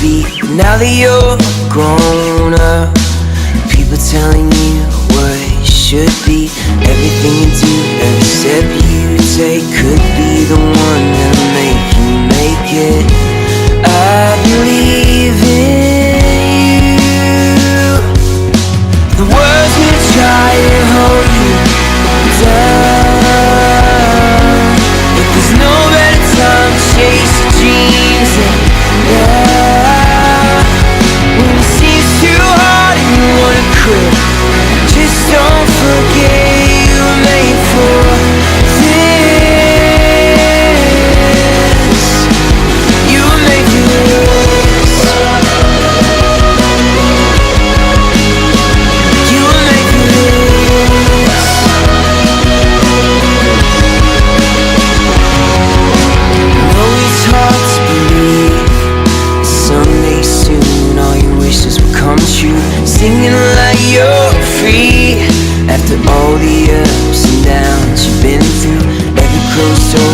be. Now that you're grown up, people telling you what you should be. Everything you do, every step you take could be the one that'll make you make it. I believe in you. The world's gonna try and hold you down, but there's no better time to chase your dreams than now. When it seems too hard and you wanna quit, just don't forget you were made for this. You were made for this. You were made for this. Though it's hard to believe, someday soon all your wishes will come true. Singing like you're free after all the ups and downs you've been through. Every closed door